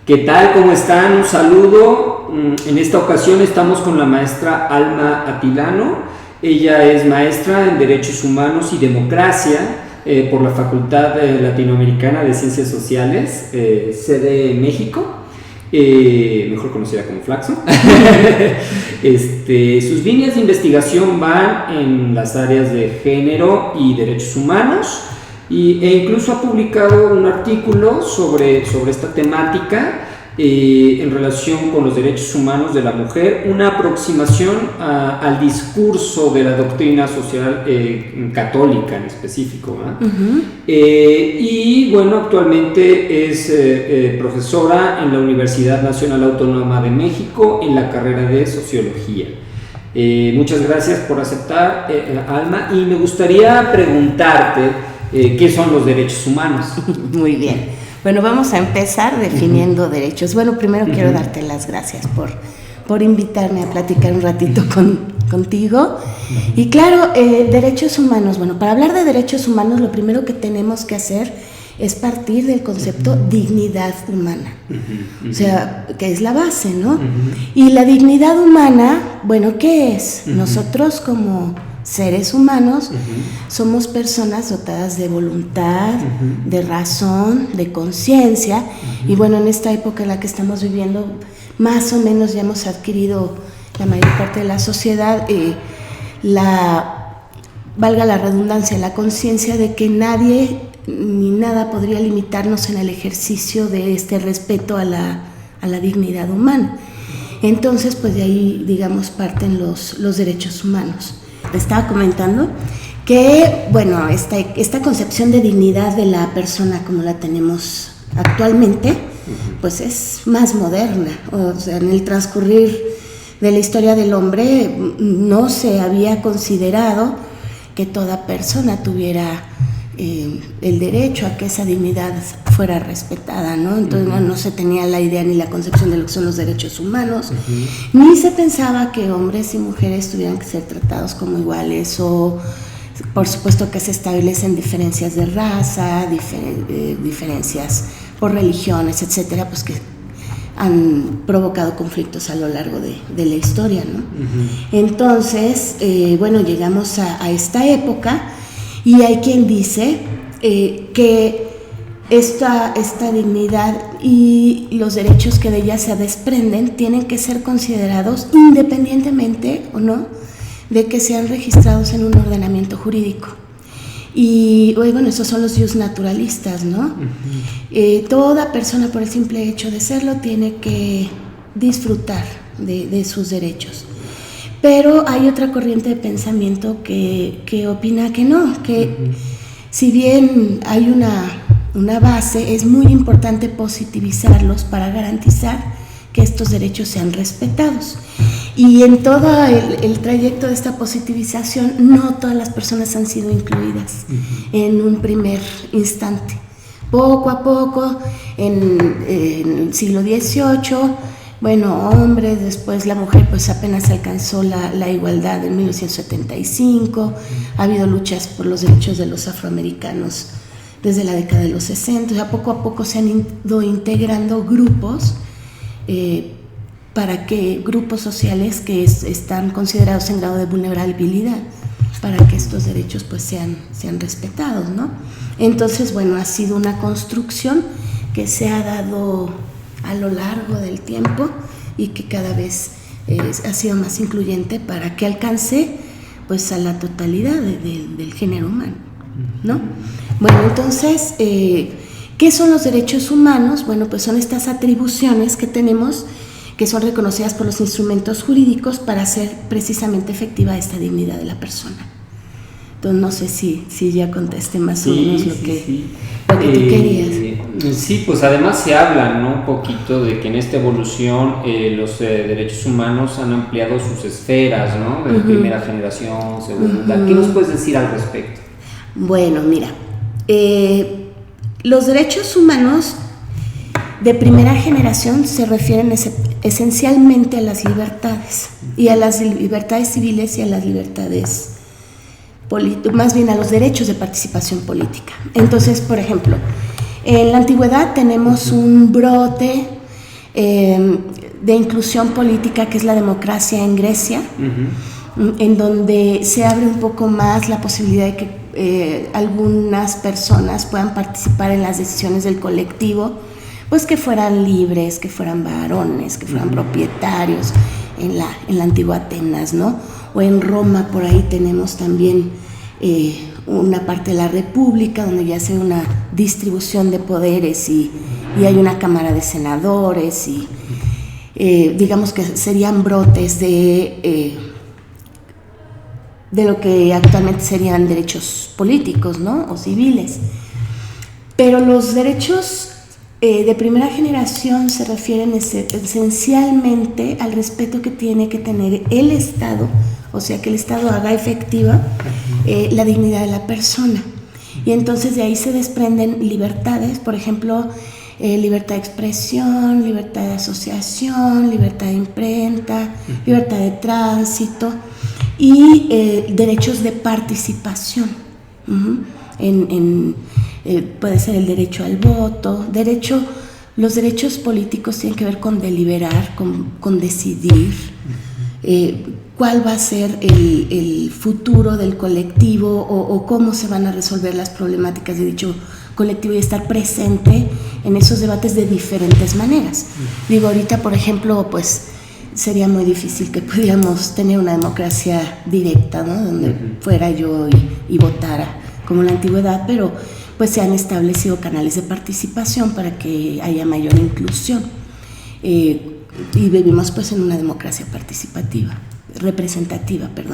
¿Qué tal? ¿Cómo están? Un saludo. En esta ocasión estamos con la maestra Alma Atilano. Ella es maestra en Derechos Humanos y Democracia por la Facultad Latinoamericana de Ciencias Sociales, sede México, mejor conocida como Flaxo. Sus líneas de investigación van en las áreas de género y derechos humanos. E incluso ha publicado un artículo sobre esta temática en relación con los derechos humanos de la mujer, una aproximación al discurso de la doctrina social católica en específico, y bueno, actualmente es profesora en la Universidad Nacional Autónoma de México en la carrera de Sociología. Muchas gracias por aceptar, Alma, y me gustaría preguntarte ¿qué son los derechos humanos? Muy bien. Bueno, vamos a empezar definiendo derechos. Bueno, primero quiero darte las gracias por invitarme a platicar un ratito contigo. Y claro, derechos humanos. Bueno, para hablar de derechos humanos, lo primero que tenemos que hacer es partir del concepto dignidad humana. O sea, que es la base, ¿no? Y la dignidad humana, bueno, ¿qué es? Nosotros como seres humanos somos personas dotadas de voluntad, de razón, de conciencia, y bueno, en esta época en la que estamos viviendo, más o menos ya hemos adquirido la mayor parte de la sociedad, valga la redundancia, la conciencia de que nadie ni nada podría limitarnos en el ejercicio de este respeto a la dignidad humana. Entonces, pues de ahí, digamos, parten los derechos humanos. Te estaba comentando que, bueno, esta concepción de dignidad de la persona como la tenemos actualmente, pues es más moderna. O sea, en el transcurrir de la historia del hombre no se había considerado que toda persona tuviera el derecho a que esa dignidad fuera respetada, ¿no? Entonces no se tenía la idea ni la concepción de lo que son los derechos humanos, ni se pensaba que hombres y mujeres tuvieran que ser tratados como iguales, o por supuesto que se establecen diferencias de raza, diferencias por religiones, etcétera, pues que han provocado conflictos a lo largo de la historia, ¿no? Entonces, bueno, llegamos a esta época. Y hay quien dice que esta dignidad y los derechos que de ella se desprenden tienen que ser considerados independientemente o no de que sean registrados en un ordenamiento jurídico. Y bueno, esos son los jus naturalistas, ¿no? Toda persona, por el simple hecho de serlo, tiene que disfrutar de sus derechos. Pero hay otra corriente de pensamiento que opina que no, que si bien hay una base, es muy importante positivizarlos para garantizar que estos derechos sean respetados. Y en todo el trayecto de esta positivización, no todas las personas han sido incluidas en un primer instante. Poco a poco, en el siglo XVIII, bueno, hombres, después la mujer pues apenas alcanzó la igualdad en 1975, ha habido luchas por los derechos de los afroamericanos desde la década de los 60, o sea, poco a poco se han ido integrando grupos, grupos sociales que están considerados en grado de vulnerabilidad, para que estos derechos pues sean respetados, ¿no? Entonces, bueno, ha sido una construcción que se ha dado a lo largo del tiempo y que cada vez ha sido más incluyente para que alcance pues a la totalidad del género humano, ¿no? Bueno, entonces, ¿qué son los derechos humanos? Bueno, pues son estas atribuciones que tenemos que son reconocidas por los instrumentos jurídicos para hacer precisamente efectiva esta dignidad de la persona. Entonces, no sé si ya contesté más o menos lo que tú querías. Sí, pues además se habla, ¿no?, un poquito de que en esta evolución los derechos humanos han ampliado sus esferas, ¿no? De primera generación, segunda. ¿Qué nos puedes decir al respecto? Bueno, mira, los derechos humanos de primera generación se refieren esencialmente a las libertades, y a las libertades civiles y a las libertades más bien a los derechos de participación política. Entonces, por ejemplo, en la antigüedad tenemos un brote de inclusión política, que es la democracia en Grecia, en donde se abre un poco más la posibilidad de que algunas personas puedan participar en las decisiones del colectivo, pues que fueran libres, que fueran varones, que fueran propietarios en la antigua Atenas, ¿no? O en Roma, por ahí tenemos también una parte de la República donde ya se ve una distribución de poderes y hay una cámara de senadores y digamos que serían brotes de lo que actualmente serían derechos políticos, ¿no? O civiles. Pero los derechos de primera generación se refieren esencialmente al respeto que tiene que tener el Estado, o sea, que el Estado haga efectiva la dignidad de la persona. Y entonces de ahí se desprenden libertades, por ejemplo, libertad de expresión, libertad de asociación, libertad de imprenta, libertad de tránsito y derechos de participación. Puede ser el derecho al voto, los derechos políticos tienen que ver con deliberar, con decidir cuál va a ser el futuro del colectivo o cómo se van a resolver las problemáticas de dicho colectivo y estar presente en esos debates de diferentes maneras. Digo, ahorita, por ejemplo, pues sería muy difícil que pudiéramos tener una democracia directa, ¿no? Donde fuera yo y votara como en la antigüedad, pero pues se han establecido canales de participación para que haya mayor inclusión y vivimos pues en una democracia representativa.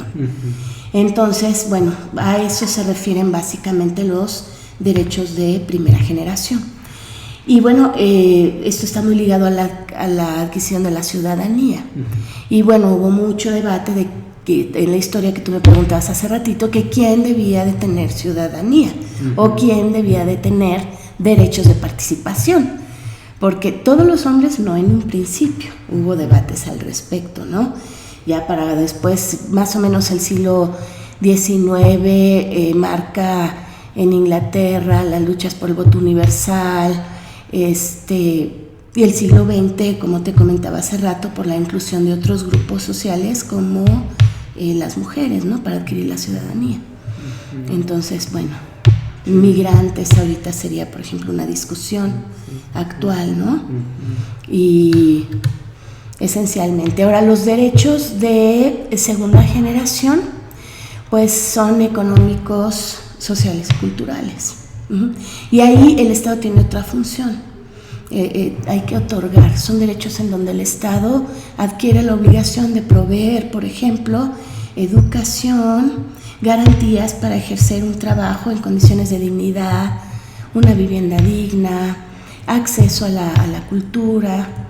Entonces, bueno, a eso se refieren básicamente los derechos de primera generación. Y bueno, esto está muy ligado a la adquisición de la ciudadanía. Y bueno, hubo mucho debate en la historia que tú me preguntabas hace ratito, que quién debía de tener ciudadanía o quién debía de tener derechos de participación, porque todos los hombres no en un principio, hubo debates al respecto, ¿no? Ya para después, más o menos el siglo XIX marca en Inglaterra las luchas por el voto universal, y el siglo XX, como te comentaba hace rato, por la inclusión de otros grupos sociales como las mujeres, ¿no? Para adquirir la ciudadanía. Entonces, bueno, migrantes ahorita sería, por ejemplo, una discusión actual, ¿no? Y esencialmente. Ahora, los derechos de segunda generación, pues son económicos, sociales, culturales. Y ahí el Estado tiene otra función. Hay que otorgar, son derechos en donde el Estado adquiere la obligación de proveer, por ejemplo, educación, garantías para ejercer un trabajo en condiciones de dignidad, una vivienda digna, acceso a la cultura.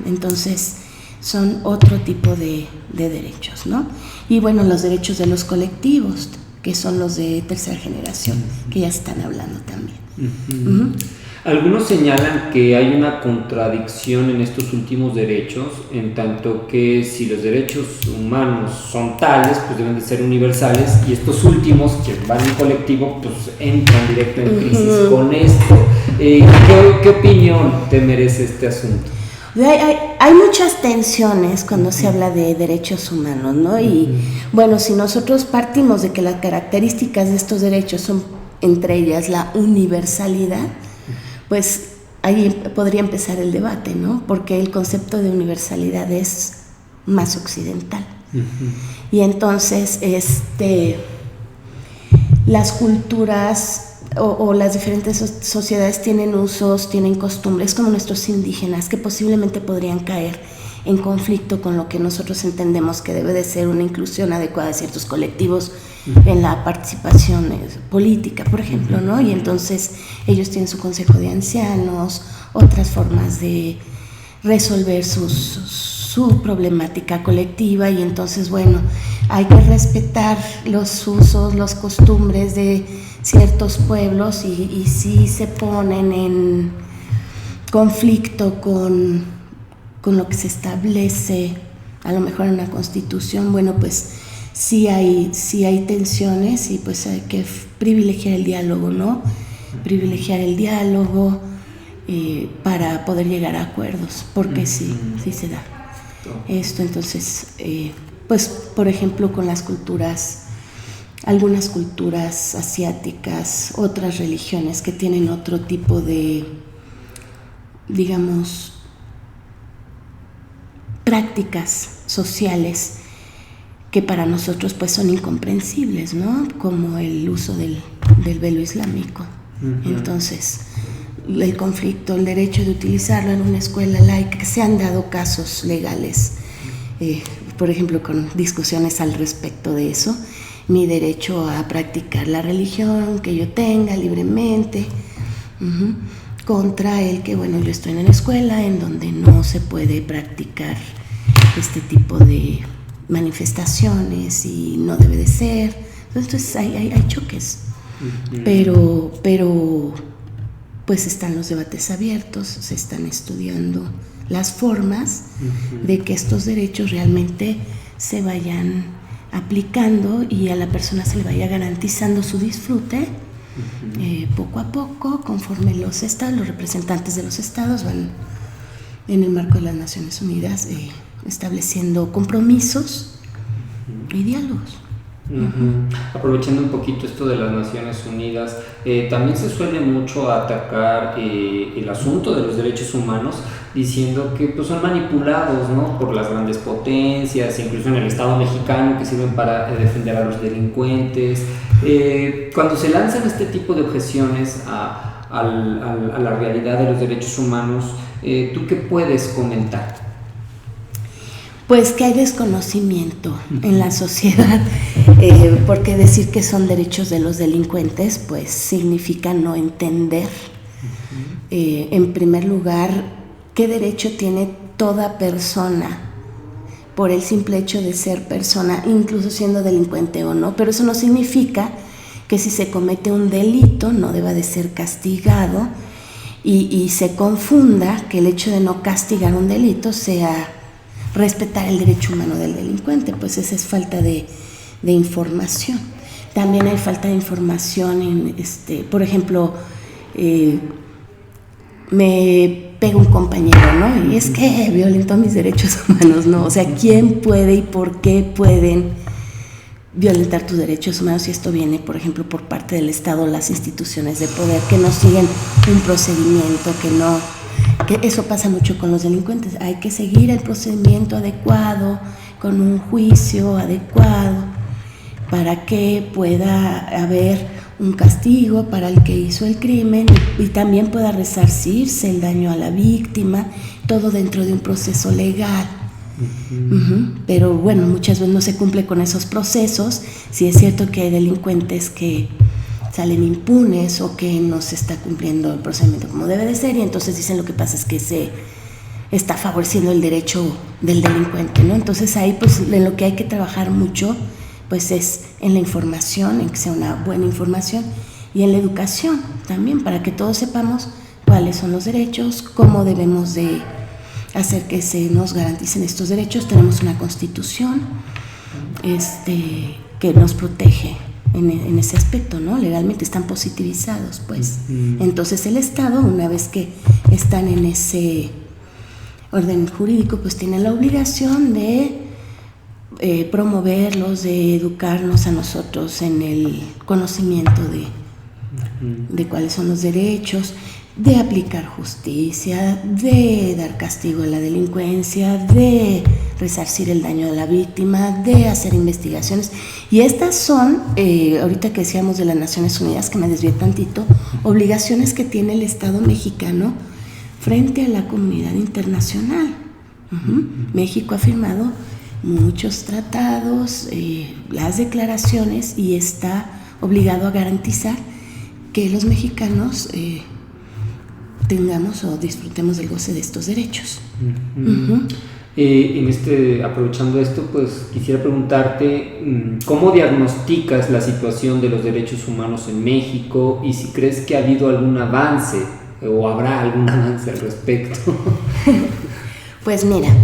Entonces son otro tipo de derechos, ¿no? Y bueno, los derechos de los colectivos, que son los de tercera generación, que ya están hablando también. Algunos señalan que hay una contradicción en estos últimos derechos, en tanto que si los derechos humanos son tales, pues deben de ser universales, y estos últimos, que van en colectivo, pues entran directo en crisis con esto. ¿Qué opinión te merece este asunto? Hay muchas tensiones cuando se habla de derechos humanos, ¿no? Y bueno, si nosotros partimos de que las características de estos derechos son, entre ellas, la universalidad, pues ahí podría empezar el debate, ¿no? Porque el concepto de universalidad es más occidental. Y entonces las culturas o las diferentes sociedades tienen usos, tienen costumbres, como nuestros indígenas, que posiblemente podrían caer en conflicto con lo que nosotros entendemos que debe de ser una inclusión adecuada de ciertos colectivos en la participación política, por ejemplo, ¿no? Y entonces ellos tienen su consejo de ancianos, otras formas de resolver su problemática colectiva, y entonces, bueno, hay que respetar los usos, las costumbres de ciertos pueblos, y si se ponen en conflicto con lo que se establece a lo mejor en una constitución, bueno, pues sí hay tensiones, y pues hay que privilegiar el diálogo, ¿no? Privilegiar el diálogo, para poder llegar a acuerdos, porque sí se da esto. Entonces, pues por ejemplo con las culturas, algunas culturas asiáticas, otras religiones que tienen otro tipo de, digamos, prácticas sociales que para nosotros pues son incomprensibles, ¿no? Como el uso del velo islámico. Entonces, el conflicto, el derecho de utilizarlo en una escuela laica, que se han dado casos legales, por ejemplo, con discusiones al respecto de eso, mi derecho a practicar la religión que yo tenga libremente, contra el que, bueno, yo estoy en una escuela en donde no se puede practicar este tipo de manifestaciones y no debe de ser. Entonces hay choques, pero pues están los debates abiertos, se están estudiando las formas de que estos derechos realmente se vayan aplicando y a la persona se le vaya garantizando su disfrute poco a poco, conforme los estados, los representantes de los estados van en el marco de las Naciones Unidas estableciendo compromisos y diálogos. Aprovechando un poquito esto de las Naciones Unidas, también se suele mucho atacar el asunto de los derechos humanos diciendo que pues, son manipulados, ¿no? Por las grandes potencias, incluso en el Estado mexicano, que sirven para defender a los delincuentes. Cuando se lanzan este tipo de objeciones a la realidad de los derechos humanos, ¿tú qué puedes comentar? Pues que hay desconocimiento en la sociedad, porque decir que son derechos de los delincuentes pues significa no entender, en primer lugar, qué derecho tiene toda persona por el simple hecho de ser persona, incluso siendo delincuente o no, pero eso no significa que si se comete un delito no deba de ser castigado y se confunda que el hecho de no castigar un delito sea respetar el derecho humano del delincuente, pues esa es falta de información. También hay falta de información por ejemplo, me pega un compañero, ¿no? Y es que violentó mis derechos humanos, ¿no? O sea, ¿quién puede y por qué pueden violentar tus derechos humanos si esto viene, por ejemplo, por parte del Estado, las instituciones de poder que no siguen un procedimiento, que eso pasa mucho con los delincuentes? Hay que seguir el procedimiento adecuado, con un juicio adecuado, para que pueda haber un castigo para el que hizo el crimen y también pueda resarcirse el daño a la víctima, todo dentro de un proceso legal. Pero bueno, muchas veces no se cumple con esos procesos. Sí es cierto que hay delincuentes que salen impunes o que no se está cumpliendo el procedimiento como debe de ser, y entonces dicen lo que pasa es que se está favoreciendo el derecho del delincuente, ¿no? Entonces ahí pues en lo que hay que trabajar mucho pues es en la información, en que sea una buena información, y en la educación también, para que todos sepamos cuáles son los derechos, cómo debemos de hacer que se nos garanticen estos derechos. Tenemos una constitución que nos protege en ese aspecto, ¿no? Legalmente están positivizados, pues. Entonces el Estado, una vez que están en ese orden jurídico, pues tiene la obligación de promoverlos, de educarnos a nosotros en el conocimiento de cuáles son los derechos, de aplicar justicia, de dar castigo a la delincuencia, de resarcir el daño de la víctima, de hacer investigaciones. Y estas son, ahorita que decíamos de las Naciones Unidas, que me desvié tantito, obligaciones que tiene el Estado mexicano frente a la comunidad internacional. México ha firmado muchos tratados, las declaraciones, y está obligado a garantizar que los mexicanos tengamos o disfrutemos del goce de estos derechos. Aprovechando esto, pues quisiera preguntarte ¿cómo diagnosticas la situación de los derechos humanos en México y si crees que ha habido algún avance o habrá algún avance al respecto? Pues mira,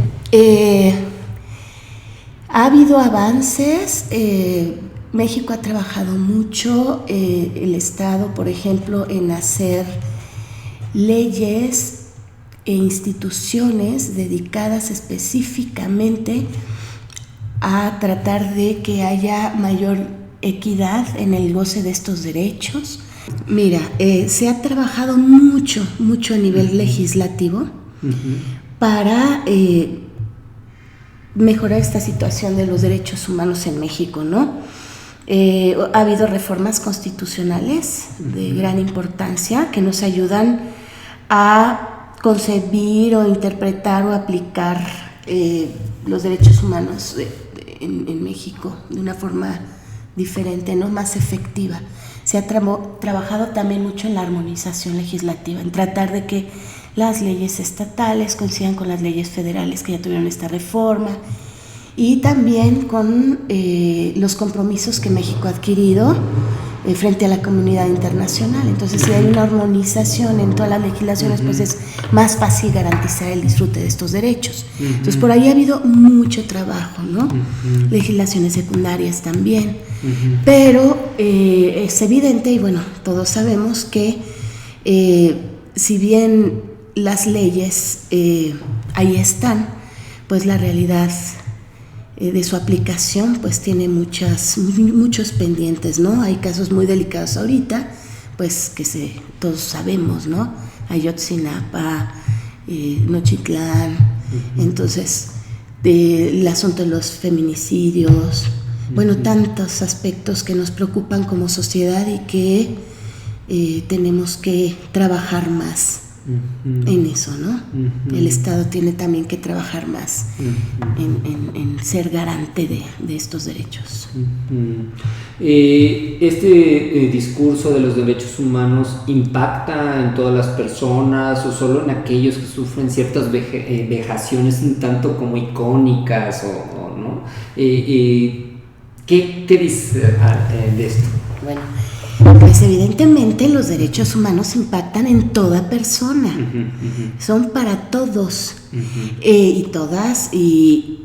ha habido avances. México ha trabajado mucho, el Estado, por ejemplo, en hacer leyes e instituciones dedicadas específicamente a tratar de que haya mayor equidad en el goce de estos derechos. Mira, se ha trabajado mucho a nivel legislativo para mejorar esta situación de los derechos humanos en México, ¿no? Ha habido reformas constitucionales de gran importancia que nos ayudan a concebir o interpretar o aplicar los derechos humanos en México de una forma diferente, ¿no? Más efectiva. Se ha trabajado también mucho en la armonización legislativa, en tratar de que las leyes estatales coincidan con las leyes federales que ya tuvieron esta reforma, y también con los compromisos que México ha adquirido frente a la comunidad internacional. Entonces, si hay una armonización en todas las legislaciones, pues es más fácil garantizar el disfrute de estos derechos. Entonces, por ahí ha habido mucho trabajo, ¿no? Legislaciones secundarias también. Pero es evidente, y bueno, todos sabemos que si bien las leyes ahí están, pues la realidad de su aplicación pues tiene muchos pendientes, ¿no? Hay casos muy delicados ahorita, pues que todos sabemos, ¿no? Ayotzinapa, Nochitlán, entonces el asunto de los feminicidios, bueno, tantos aspectos que nos preocupan como sociedad y que tenemos que trabajar más en eso, ¿no? El Estado tiene también que trabajar más en ser garante de estos derechos. ¿Este discurso de los derechos humanos impacta en todas las personas o solo en aquellos que sufren ciertas vejaciones un tanto como icónicas o no? ¿Qué dice de esto? Bueno, pues evidentemente los derechos humanos impactan en toda persona, son para todos y todas, y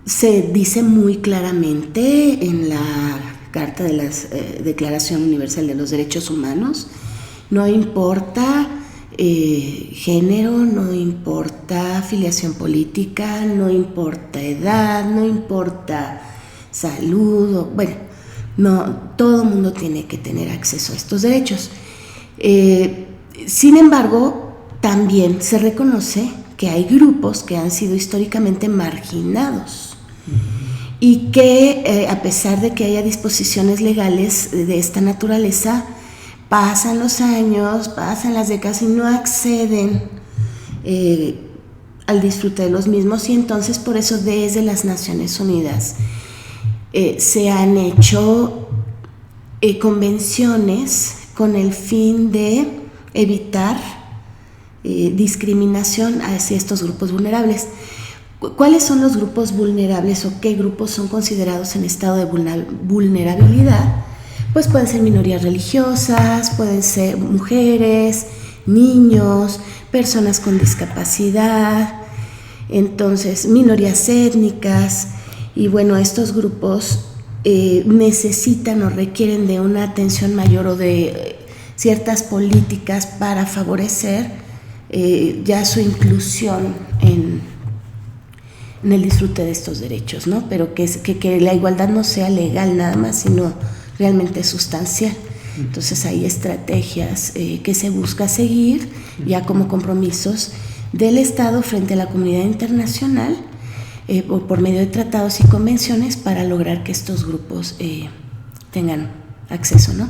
se dice muy claramente en la Carta de la Declaración Universal de los Derechos Humanos, no importa género, no importa afiliación política, no importa edad, no importa salud, bueno, no, todo el mundo tiene que tener acceso a estos derechos. Sin embargo, también se reconoce que hay grupos que han sido históricamente marginados y que a pesar de que haya disposiciones legales de esta naturaleza, pasan los años, pasan las décadas y no acceden al disfrute de los mismos, y entonces por eso desde las Naciones Unidas se han hecho convenciones con el fin de evitar discriminación hacia estos grupos vulnerables. ¿Cuáles son los grupos vulnerables o qué grupos son considerados en estado de vulnerabilidad? Pues pueden ser minorías religiosas, pueden ser mujeres, niños, personas con discapacidad, entonces minorías étnicas. Y bueno, estos grupos necesitan o requieren de una atención mayor o de ciertas políticas para favorecer ya su inclusión en el disfrute de estos derechos, ¿no? Pero que la igualdad no sea legal nada más, sino realmente sustancial. Entonces hay estrategias que se busca seguir ya como compromisos del Estado frente a la comunidad internacional, por medio de tratados y convenciones para lograr que estos grupos tengan acceso, ¿no?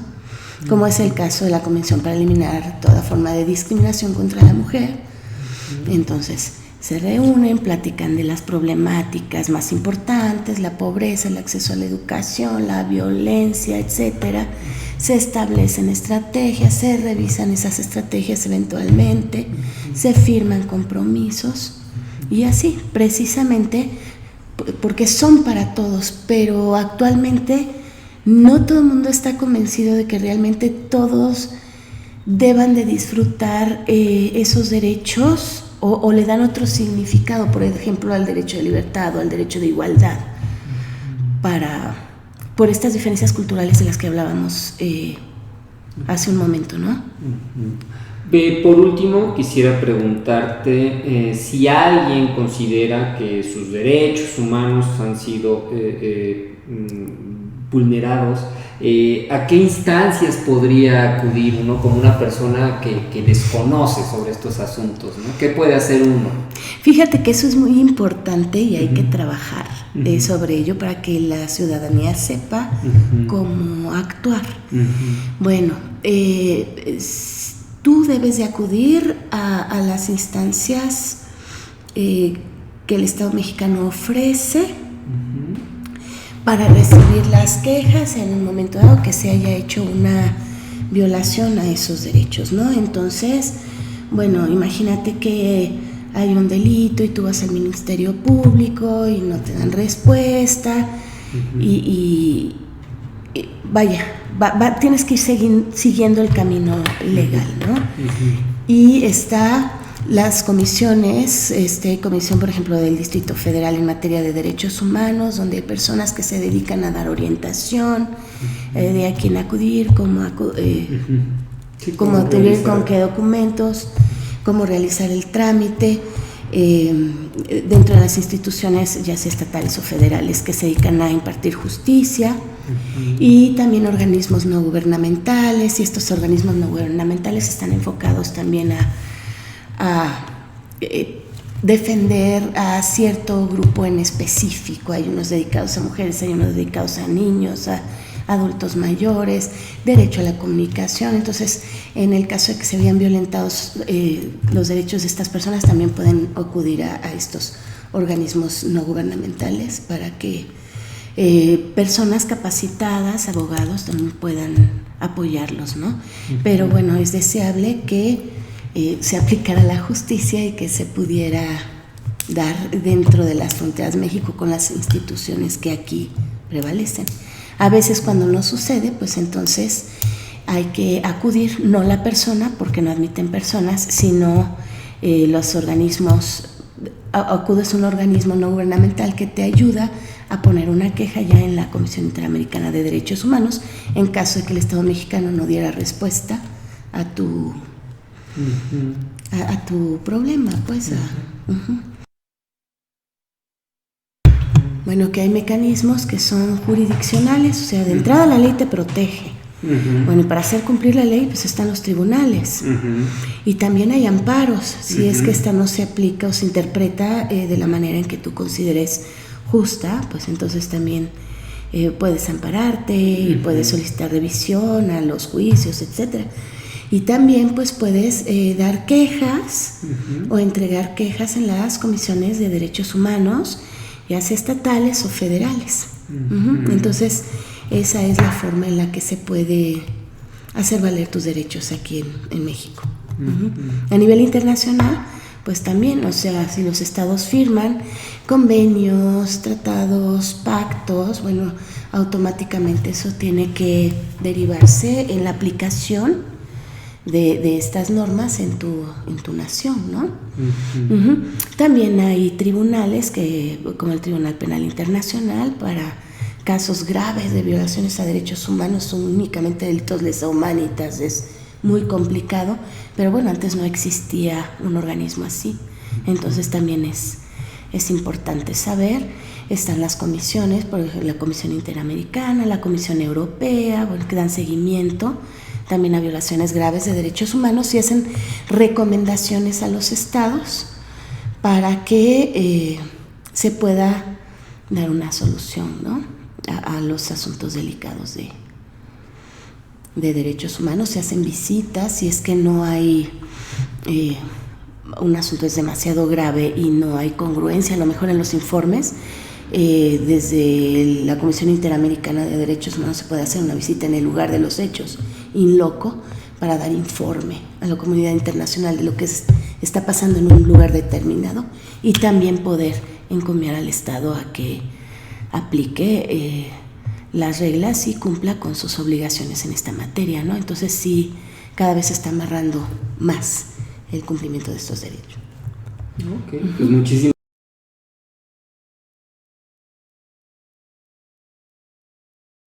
Como es el caso de la Convención para eliminar toda forma de discriminación contra la mujer. Entonces se reúnen, platican de las problemáticas más importantes, la pobreza, el acceso a la educación, la violencia, etcétera. Se establecen estrategias, se revisan esas estrategias eventualmente, se firman compromisos. Y así, precisamente, porque son para todos, pero actualmente no todo el mundo está convencido de que realmente todos deban de disfrutar esos derechos o le dan otro significado, por ejemplo, al derecho de libertad o al derecho de igualdad, por estas diferencias culturales de las que hablábamos hace un momento, ¿no? Por último, quisiera preguntarte si alguien considera que sus derechos humanos han sido vulnerados, ¿a qué instancias podría acudir uno como una persona que desconoce sobre estos asuntos, ¿no? ¿Qué puede hacer uno? Fíjate que eso es muy importante y hay que trabajar sobre ello para que la ciudadanía sepa cómo actuar. Bueno, tú debes de acudir a las instancias que el Estado mexicano ofrece para recibir las quejas en un momento dado que se haya hecho una violación a esos derechos, ¿no? Entonces, bueno, imagínate que hay un delito y tú vas al Ministerio Público y no te dan respuesta y vaya, tienes que ir siguiendo el camino legal, ¿no? Y está las comisiones, comisión por ejemplo del Distrito Federal en materia de derechos humanos, donde hay personas que se dedican a dar orientación de a quién acudir, cómo acudir, con qué documentos, cómo realizar el trámite, dentro de las instituciones ya sea estatales o federales que se dedican a impartir justicia, y también organismos no gubernamentales, y estos organismos no gubernamentales están enfocados también a defender a cierto grupo en específico. Hay unos dedicados a mujeres, hay unos dedicados a niños, a adultos mayores, derecho a la comunicación. Entonces, en el caso de que se vean violentados los derechos de estas personas, también pueden acudir a estos organismos no gubernamentales para que personas capacitadas, abogados, también puedan apoyarlos, ¿no? Pero bueno, es deseable que se aplicara la justicia y que se pudiera dar dentro de las fronteras de México con las instituciones que aquí prevalecen. A veces cuando no sucede, pues entonces hay que acudir, no la persona, porque no admiten personas, sino los organismos, acudes a un organismo no gubernamental que te ayuda a poner una queja ya en la Comisión Interamericana de Derechos Humanos en caso de que el Estado mexicano no diera respuesta a tu problema, pues. Bueno, que hay mecanismos que son jurisdiccionales, o sea, de entrada la ley te protege. Bueno, y para hacer cumplir la ley, pues están los tribunales. Y también hay amparos, si es que esta no se aplica o se interpreta de la manera en que tú consideres justa, pues entonces también puedes ampararte y puedes solicitar revisión a los juicios, etcétera. Y también pues puedes dar quejas o entregar quejas en las comisiones de derechos humanos, ya sea estatales o federales. Entonces, esa es la forma en la que se puede hacer valer tus derechos aquí en México. A nivel internacional, pues también, o sea, si los estados firman convenios, tratados, pactos, bueno, automáticamente eso tiene que derivarse en la aplicación de estas normas en tu nación, ¿no? También hay tribunales como el Tribunal Penal Internacional para casos graves de violaciones a derechos humanos, son únicamente delitos lesa humanitas, es muy complicado, pero bueno, antes no existía un organismo así, entonces también es importante saber. Están las comisiones, por ejemplo, la Comisión Interamericana, la Comisión Europea, bueno, que dan seguimiento también a violaciones graves de derechos humanos y hacen recomendaciones a los estados para que se pueda dar una solución, ¿no?, a los asuntos delicados de derechos humanos. Se hacen visitas si es que no hay un asunto es demasiado grave y no hay congruencia, a lo mejor en los informes. Desde la Comisión Interamericana de Derechos Humanos se puede hacer una visita en el lugar de los hechos, in loco, para dar informe a la comunidad internacional de lo que está pasando en un lugar determinado y también poder encomiar al Estado a que aplique las reglas y cumpla con sus obligaciones en esta materia, ¿no? Entonces sí, cada vez se está amarrando más el cumplimiento de estos derechos. Pues muchísimas